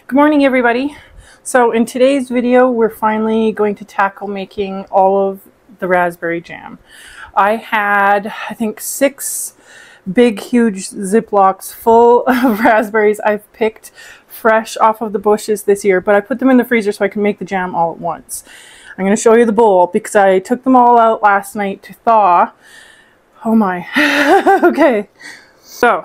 Good morning, everybody. So in today's video, we're finally going to tackle making all of the raspberry jam. I had, I think, 6 big, huge Ziplocs full of raspberries I've picked fresh off of the bushes this year, but I put them in the freezer so I can make the jam all at once. I'm going to show you the bowl because I took them all out last night to thaw. Oh my. Okay. So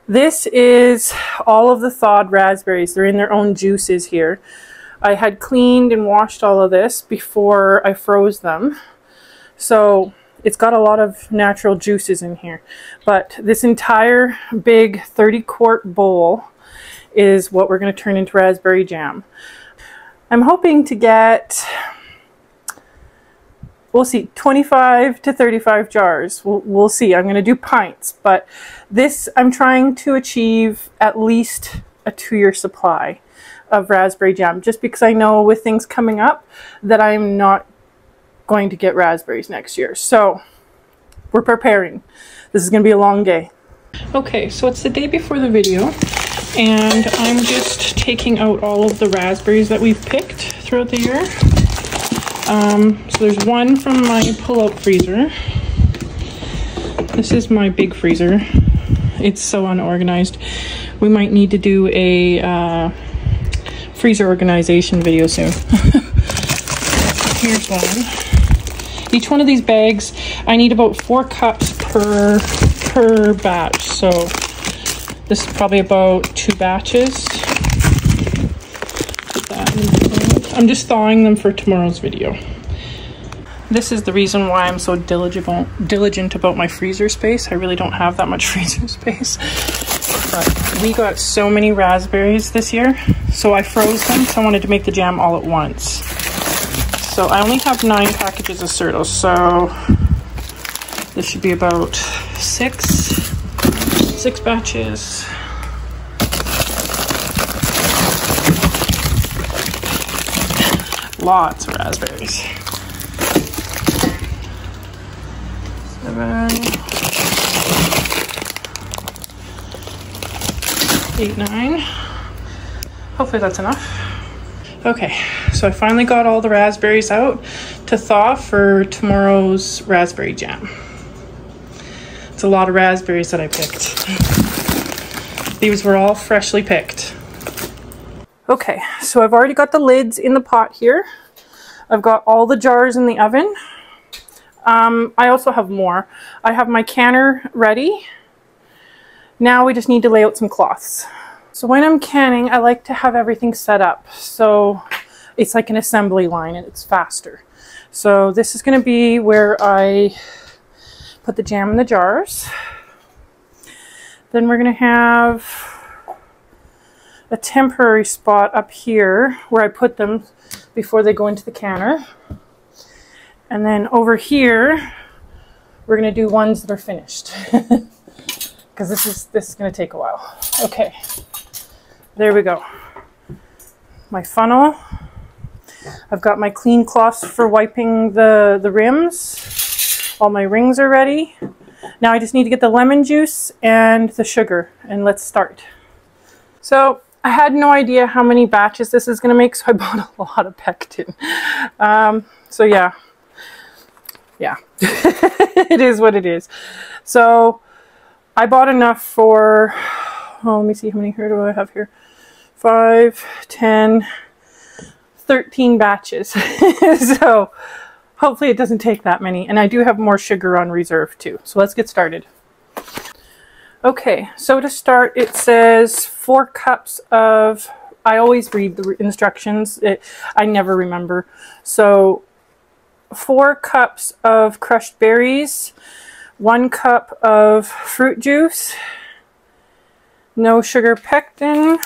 this is all of the thawed raspberries. They're in their own juices here. I had cleaned and washed all of this before I froze them. So it's got a lot of natural juices in here. But this entire big 30-quart bowl is what we're going to turn into raspberry jam. I'm hoping to get, we'll see, 25 to 35 jars. We'll see. I'm going to do pints, but this I'm trying to achieve at least a 2-year supply of raspberry jam, just because I know with things coming up that I'm not going to get raspberries next year. So we're preparing. This is going to be a long day. Okay, so it's the day before the video, and I'm just taking out all of the raspberries that we've picked throughout the year. So there's one from my pull-out freezer. This is my big freezer. It's so unorganized. We might need to do a freezer organization video soon. Here's one. Each one of these bags, I need about 4 cups per batch. So this is probably about 2 batches. Put that in the I'm just thawing them for tomorrow's video. This is the reason why I'm so diligent about my freezer space. I really don't have that much freezer space. But we got so many raspberries this year, so I froze them, so I wanted to make the jam all at once. So I only have 9 packages of Certos, so this should be about 6 batches. Lots of raspberries. 7, 8, 9. Hopefully that's enough. Okay, so I finally got all the raspberries out to thaw for tomorrow's raspberry jam. It's a lot of raspberries that I picked. These were all freshly picked. Okay, so I've already got the lids in the pot here. I've got all the jars in the oven. I also have more. I have my canner ready. Now we just need to lay out some cloths. So when I'm canning, I like to have everything set up so it's like an assembly line and it's faster. So this is going to be where I put the jam in the jars. Then we're going to have a temporary spot up here where I put them before they go into the canner. And then over here, we're going to do ones that are finished. Because this is going to take a while. Okay, there we go. My funnel. I've got my clean cloths for wiping the rims. All my rings are ready. Now I just need to get the lemon juice and the sugar, and let's start. So I had no idea how many batches this is going to make, so I bought a lot of pectin. So yeah, it is what it is. So I bought enough for, oh, let me see how many here do I have here. 5, 10, 13 batches. So hopefully it doesn't take that many. And I do have more sugar on reserve too. So let's get started. Okay, so to start, it says 4 cups of, I always read the instructions. I never remember. So 4 cups of crushed berries, 1 cup of fruit juice, no sugar pectin,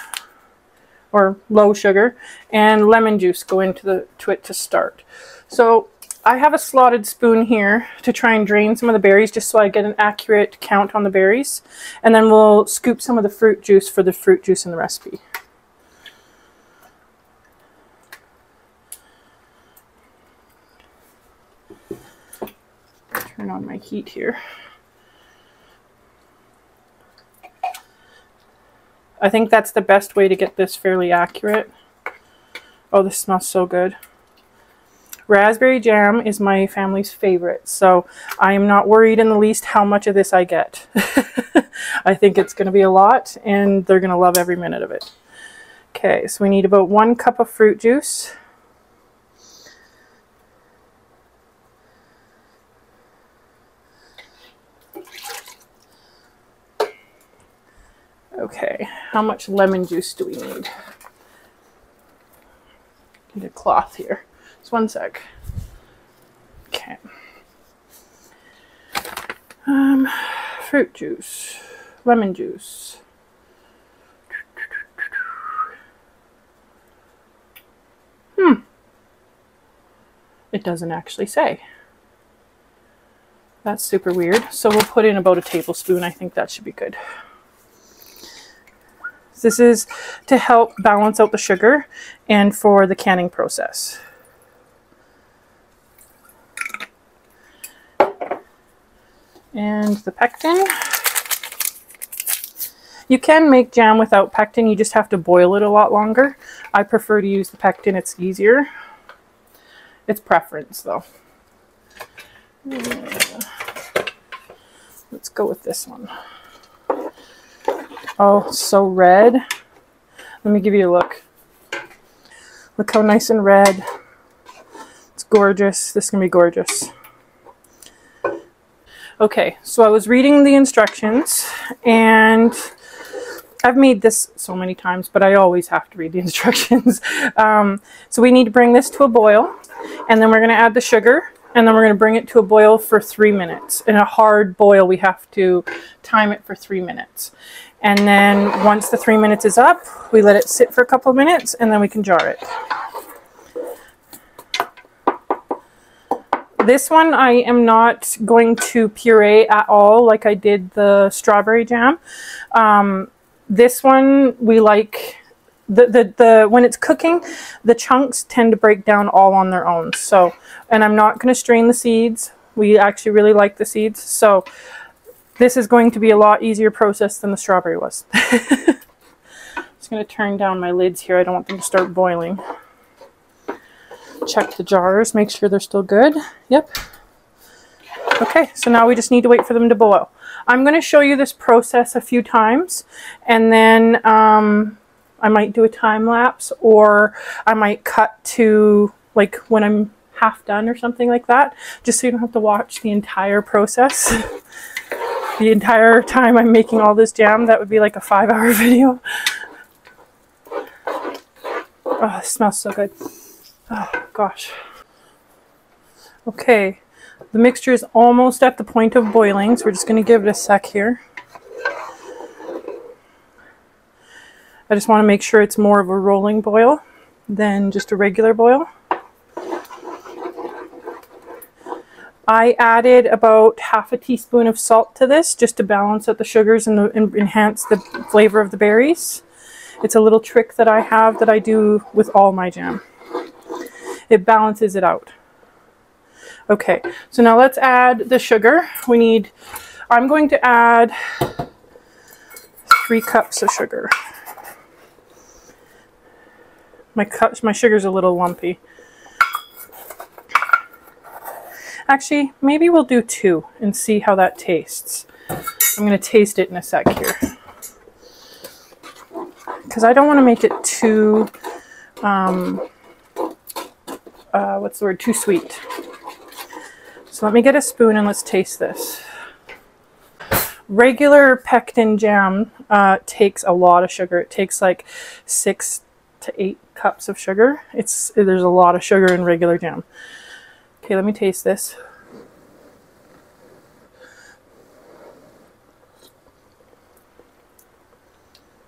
or low sugar, and lemon juice go into it to start. So I have a slotted spoon here to try and drain some of the berries just so I get an accurate count on the berries. And then we'll scoop some of the fruit juice for the fruit juice in the recipe. Turn on my heat here. I think that's the best way to get this fairly accurate. Oh, this smells so good. Raspberry jam is my family's favorite, so I am not worried in the least how much of this I get. I think it's going to be a lot, and they're going to love every minute of it. Okay, so we need about 1 cup of fruit juice. Okay, how much lemon juice do we need? Need a cloth here. Just 1 sec. Okay. Fruit juice, lemon juice. It doesn't actually say. That's super weird. So we'll put in about a tablespoon. I think that should be good. This is to help balance out the sugar and for the canning process. And the pectin. You can make jam without pectin, you just have to boil it a lot longer. I prefer to use the pectin, it's easier. It's preference though. Let's go with this one. Oh, so red. Let me give you a look. Look how nice and red. It's gorgeous. This is going to be gorgeous. Okay, so I was reading the instructions, and I've made this so many times, but I always have to read the instructions. So we need to bring this to a boil, and then we're going to add the sugar, and then we're going to bring it to a boil for 3 minutes. In a hard boil, we have to time it for 3 minutes. And then once the 3 minutes is up, we let it sit for a couple of minutes, and then we can jar it. This one I am not going to puree at all like I did the strawberry jam. This one we like, when it's cooking, the chunks tend to break down all on their own. So, and I'm not going to strain the seeds. We actually really like the seeds. So this is going to be a lot easier process than the strawberry was. Just going to turn down my lids here. I don't want them to start boiling. Check the jars, make sure they're still good. Yep. Okay, so now we just need to wait for them to boil. I'm going to show you this process a few times, and then I might do a time lapse, or I might cut to like when I'm half done or something like that, just so you don't have to watch the entire process. The entire time I'm making all this jam. That would be like a 5-hour video. Oh, it smells so good. Oh gosh. Okay, the mixture is almost at the point of boiling, so we're just going to give it a sec here. I just want to make sure it's more of a rolling boil than just a regular boil. I added about ½ teaspoon of salt to this just to balance out the sugars and enhance the flavor of the berries. It's a little trick that I have that I do with all my jam. It balances it out. Okay, so now let's add the sugar. I'm going to add 3 cups of sugar. My sugar's a little lumpy. Actually, maybe we'll do 2 and see how that tastes. I'm going to taste it in a sec here. Because I don't want to make it too, what's the word, too sweet. So let me get a spoon and let's taste this. Regular pectin jam takes a lot of sugar. It takes like 6 to 8 cups of sugar. There's a lot of sugar in regular jam. Okay, let me taste this.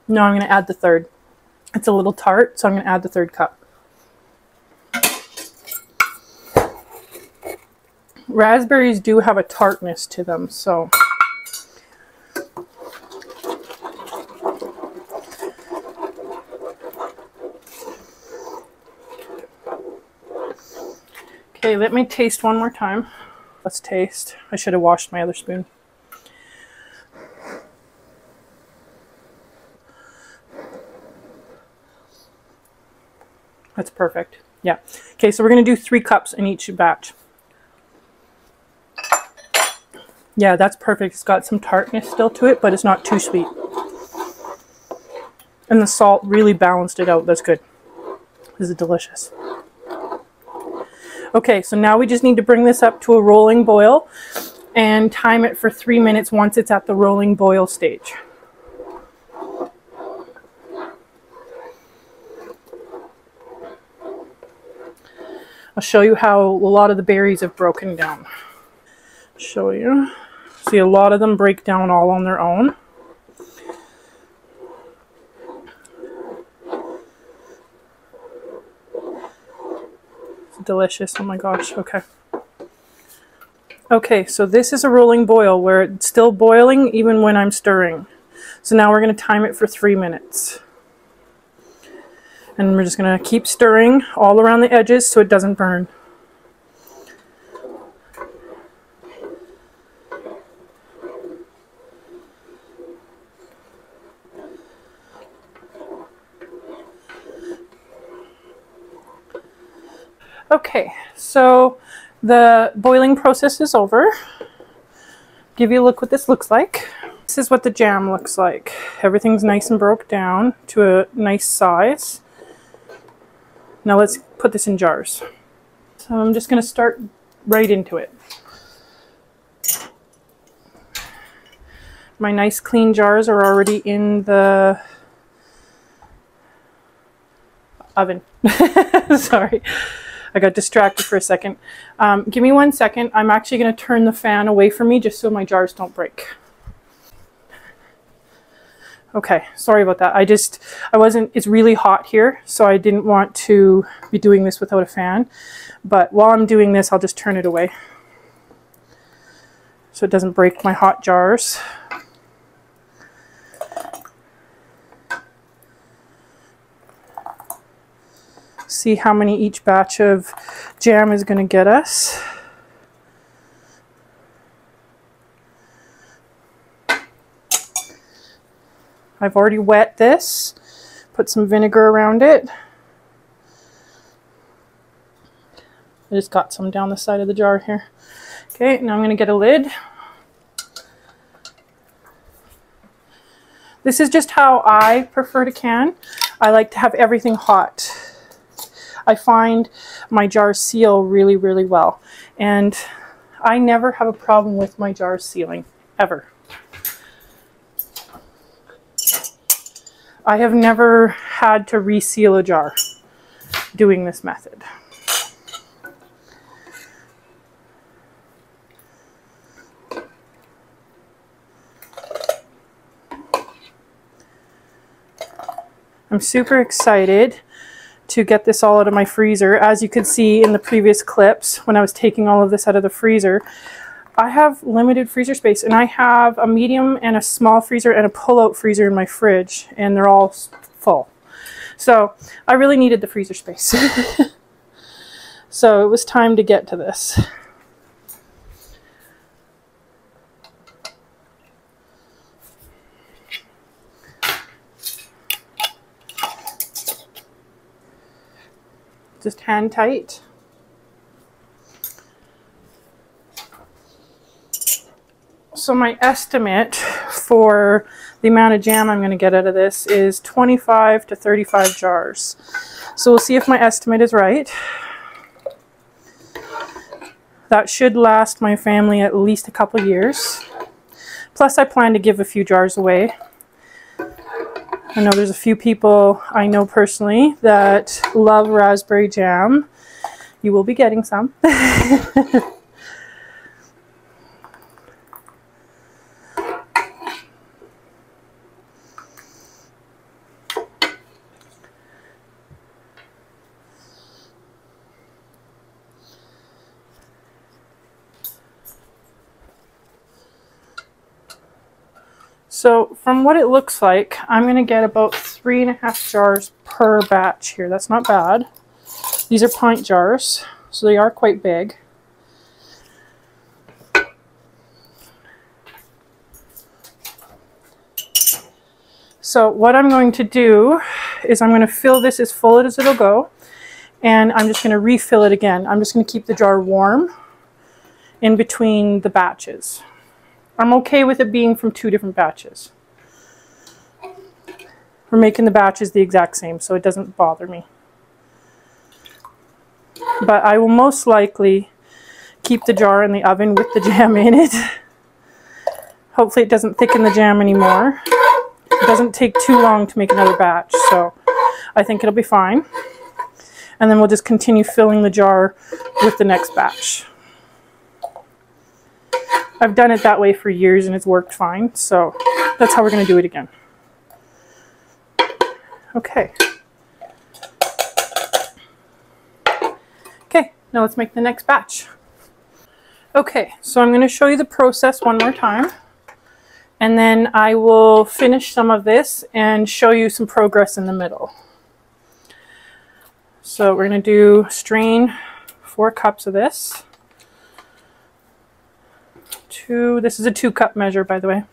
No, I'm going to add the 3rd. It's a little tart, so I'm going to add the 3rd cup. Raspberries do have a tartness to them, so. Okay, let me taste one more time. Let's taste. I should have washed my other spoon. That's perfect. Yeah. Okay, so we're going to do 3 cups in each batch. Yeah, that's perfect. It's got some tartness still to it, but it's not too sweet. And the salt really balanced it out. That's good. This is delicious. Okay, so now we just need to bring this up to a rolling boil and time it for 3 minutes once it's at the rolling boil stage. I'll show you how a lot of the berries have broken down. Show you. See, a lot of them break down all on their own. It's delicious. Oh my gosh. Okay. Okay, so this is a rolling boil where it's still boiling even when I'm stirring. So now we're going to time it for 3 minutes. And we're just going to keep stirring all around the edges so it doesn't burn. Okay, so the boiling process is over. Give you a look what this looks like. This is what the jam looks like. Everything's nice and broke down to a nice size. Now let's put this in jars. So I'm just going to start right into it. My nice clean jars are already in the oven. Sorry, I got distracted for a second. Give me 1 second. I'm actually going to turn the fan away from me just so my jars don't break. Okay, sorry about that. It's really hot here, so I didn't want to be doing this without a fan. But while I'm doing this, I'll just turn it away so it doesn't break my hot jars. See how many each batch of jam is going to get us. I've already wet this, put some vinegar around it. I just got some down the side of the jar here. Okay, now I'm going to get a lid. This is just how I prefer to can. I like to have everything hot. I find my jars seal really, really well. And I never have a problem with my jars sealing, ever. I have never had to reseal a jar doing this method. I'm super excited to get this all out of my freezer. As you could see in the previous clips, when I was taking all of this out of the freezer, I have limited freezer space, and I have a medium and a small freezer and a pull-out freezer in my fridge, and they're all full. So I really needed the freezer space. So it was time to get to this. Just hand tight. So my estimate for the amount of jam I'm going to get out of this is 25 to 35 jars. So we'll see if my estimate is right. That should last my family at least a couple years. Plus I plan to give a few jars away. I know there's a few people I know personally that love raspberry jam. You will be getting some. So from what it looks like, I'm going to get about 3.5 jars per batch here. That's not bad. These are pint jars, so they are quite big. So what I'm going to do is I'm going to fill this as full as it'll go, and I'm just going to refill it again. I'm just going to keep the jar warm in between the batches. I'm okay with it being from 2 different batches. We're making the batches the exact same, so it doesn't bother me. But I will most likely keep the jar in the oven with the jam in it. Hopefully it doesn't thicken the jam anymore. It doesn't take too long to make another batch, so I think it'll be fine. And then we'll just continue filling the jar with the next batch. I've done it that way for years and it's worked fine, so that's how we're going to do it again. Okay. Okay, now let's make the next batch. Okay, so I'm going to show you the process one more time, and then I will finish some of this and show you some progress in the middle. So we're going to strain 4 cups of this. This is a 2-cup measure, by the way.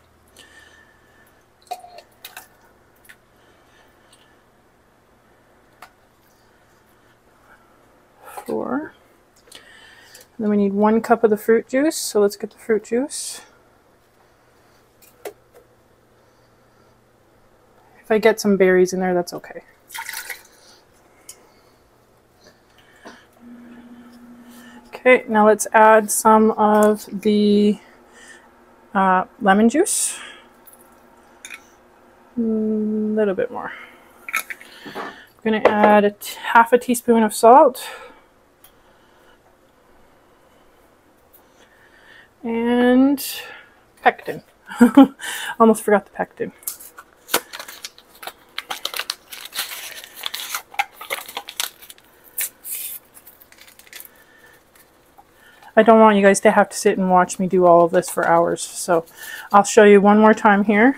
4. And then we need 1 cup of the fruit juice, so let's get the fruit juice. If I get some berries in there, that's okay. Okay, now let's add some of the lemon juice. A little bit more. I'm going to add half a teaspoon of salt. And pectin. Almost forgot the pectin. I don't want you guys to have to sit and watch me do all of this for hours, so I'll show you one more time here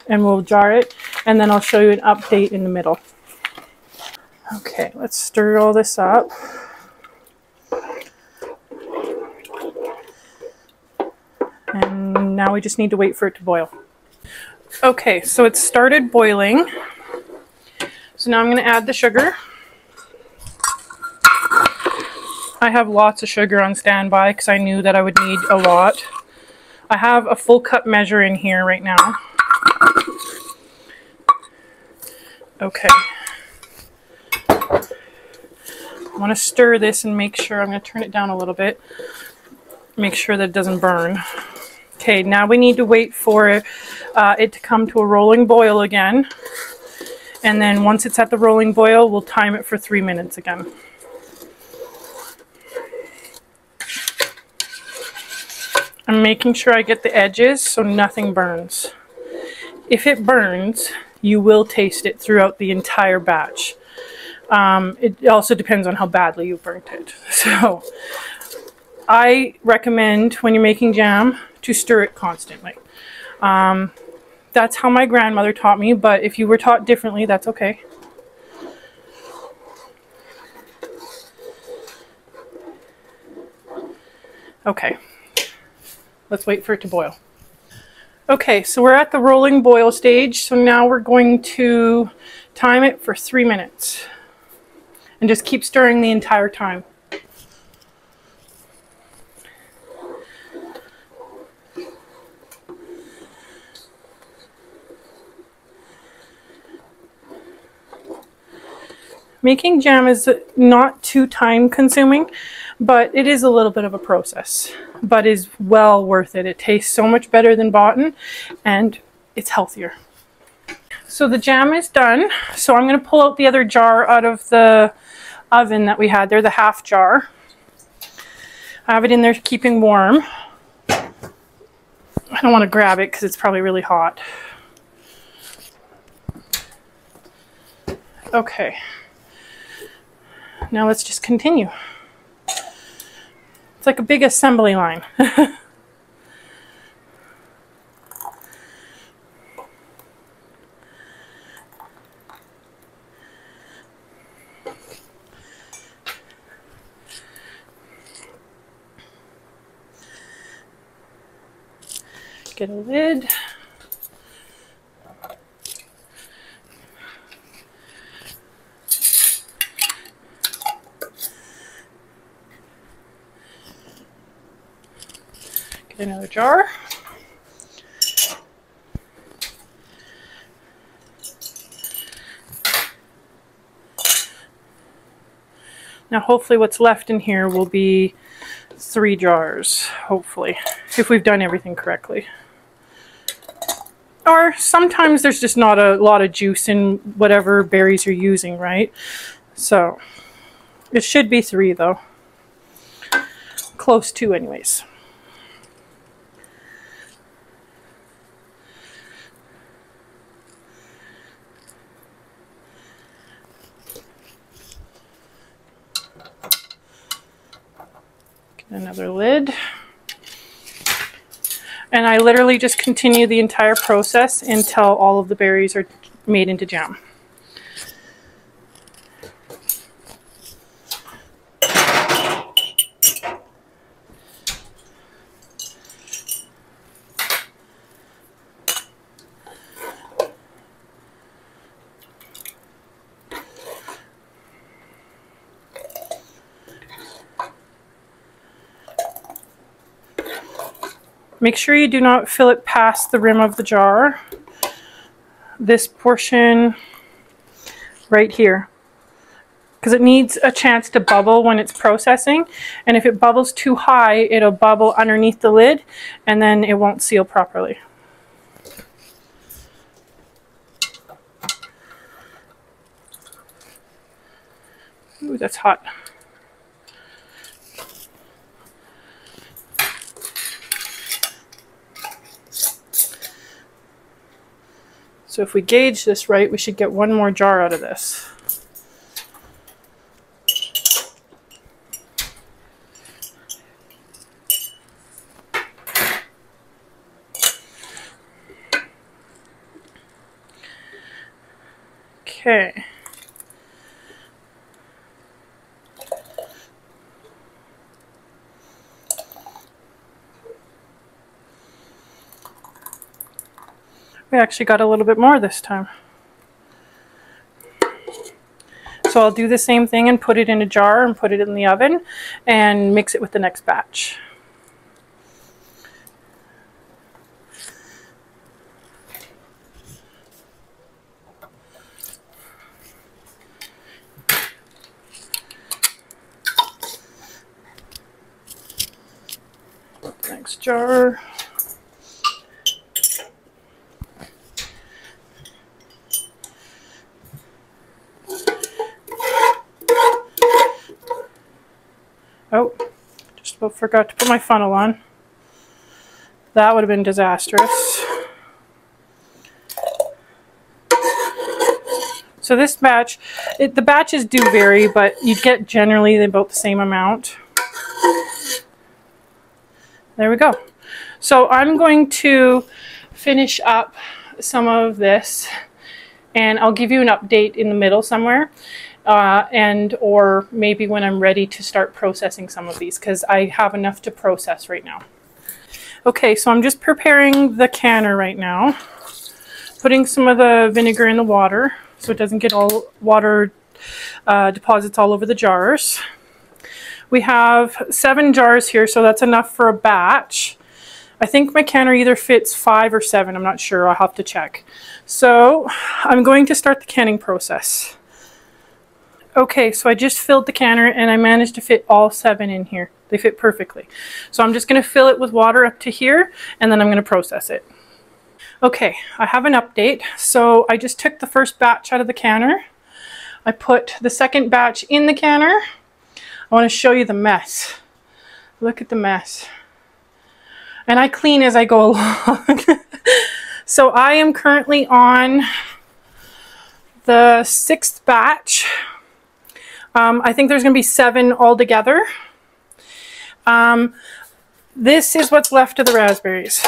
and we'll jar it, and then I'll show you an update in the middle. Okay, let's stir all this up. And now we just need to wait for it to boil. Okay, so it started boiling. So now I'm going to add the sugar. I have lots of sugar on standby because I knew that I would need a lot. I have a full cup measure in here right now. Okay. I want to stir this and make sure, I'm going to turn it down a little bit, make sure that it doesn't burn. Okay, now we need to wait for it to come to a rolling boil again. And then once it's at the rolling boil, we'll time it for 3 minutes again. I'm making sure I get the edges so nothing burns. If it burns, you will taste it throughout the entire batch. It also depends on how badly you burnt it. So I recommend when you're making jam to stir it constantly. That's how my grandmother taught me, but if you were taught differently, that's okay. Okay. Let's wait for it to boil. Okay, so we're at the rolling boil stage, so now we're going to time it for 3 minutes. And just keep stirring the entire time. Making jam is not too time consuming, but it is a little bit of a process, but is well worth it. It tastes so much better than boughten, and it's healthier. So the jam is done. So I'm going to pull out the other jar out of the oven that we had there, the half jar. I have it in there keeping warm. I don't want to grab it because it's probably really hot. Okay. Now let's just continue. It's like a big assembly line. Get a lid. Get another jar. Now hopefully what's left in here will be 3 jars, hopefully, if we've done everything correctly. Or sometimes there's just not a lot of juice in whatever berries you're using, right? So it should be 3 though. Close to anyways. Another lid. And I literally just continue the entire process until all of the berries are made into jam. Make sure you do not fill it past the rim of the jar. This portion right here, because it needs a chance to bubble when it's processing, and if it bubbles too high, it'll bubble underneath the lid and then it won't seal properly. Ooh, that's hot. So if we gauge this right, we should get 1 more jar out of this. Okay. We actually got a little bit more this time. So I'll do the same thing and put it in a jar and put it in the oven and mix it with the next batch. Next jar. Oh, just about forgot to put my funnel on. That would have been disastrous. So this batch, the batches do vary, but you get generally about the same amount. There we go. So I'm going to finish up some of this and I'll give you an update in the middle somewhere. Or maybe when I'm ready to start processing some of these, because I have enough to process right now. Okay, so I'm just preparing the canner right now, putting some of the vinegar in the water so it doesn't get all water deposits all over the jars. We have 7 jars here, so that's enough for a batch. I think my canner either fits 5 or 7, I'm not sure, I'll have to check. So I'm going to start the canning process. Okay, so I just filled the canner and I managed to fit all 7 in here. They fit perfectly. So I'm just going to fill it with water up to here and then I'm going to process it. Okay, I have an update. So I just took the first batch out of the canner. I put the second batch in the canner. I want to show you the mess. Look at the mess. And I clean as I go along. So I am currently on the 6th batch. I think there's going to be 7 altogether. This is what's left of the raspberries.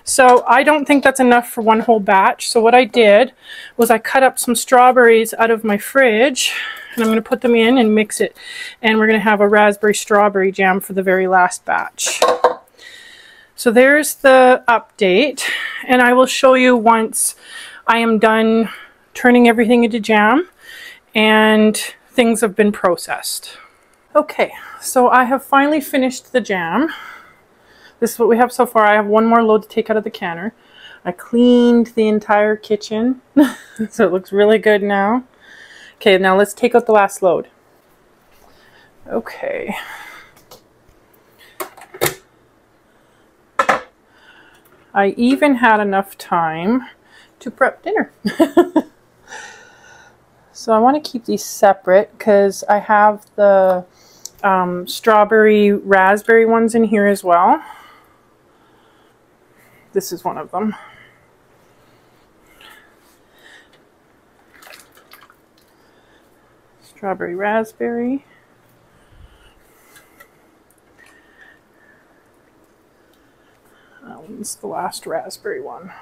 So I don't think that's enough for one whole batch. So what I did was I cut up some strawberries out of my fridge and I'm going to put them in and mix it. And we're going to have a raspberry strawberry jam for the very last batch. So there's the update. And I will show you once I am done turning everything into jam and things have been processed. Okay, so I have finally finished the jam. this is what we have so far. I have one more load to take out of the canner. I cleaned the entire kitchen, so it looks really good now. Okay, now let's take out the last load. Okay. I even had enough time to prep dinner. So I want to keep these separate because I have the strawberry raspberry ones in here as well. This is one of them. Strawberry raspberry. That one's the last raspberry one.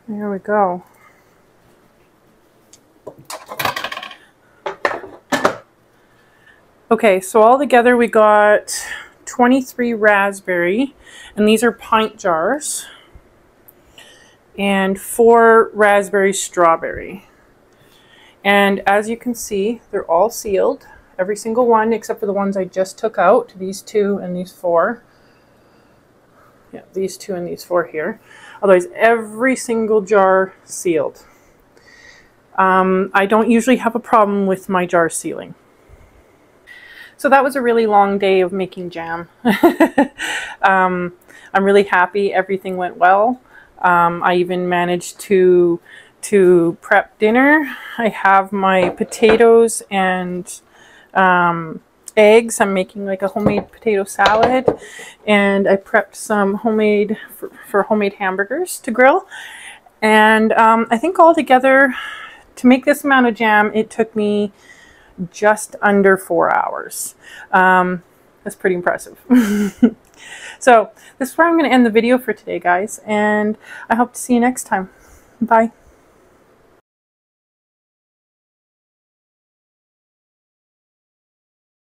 There we go. Okay, so all together we got 23 raspberry, and these are pint jars, and 4 raspberry strawberry. And as you can see, they're all sealed, every single one except for the ones I just took out, these 2 and these 4. Yeah, these 2 and these 4 here. Otherwise, every single jar sealed. I don't usually have a problem with my jar sealing. So that was a really long day of making jam. I'm really happy everything went well. I even managed to prep dinner. I have my potatoes and eggs. I'm making like a homemade potato salad, and I prepped some homemade for homemade hamburgers to grill. And I think altogether, to make this amount of jam, it took me just under 4 hours. That's pretty impressive. So this is where I'm going to end the video for today, guys, and I hope to see you next time. Bye.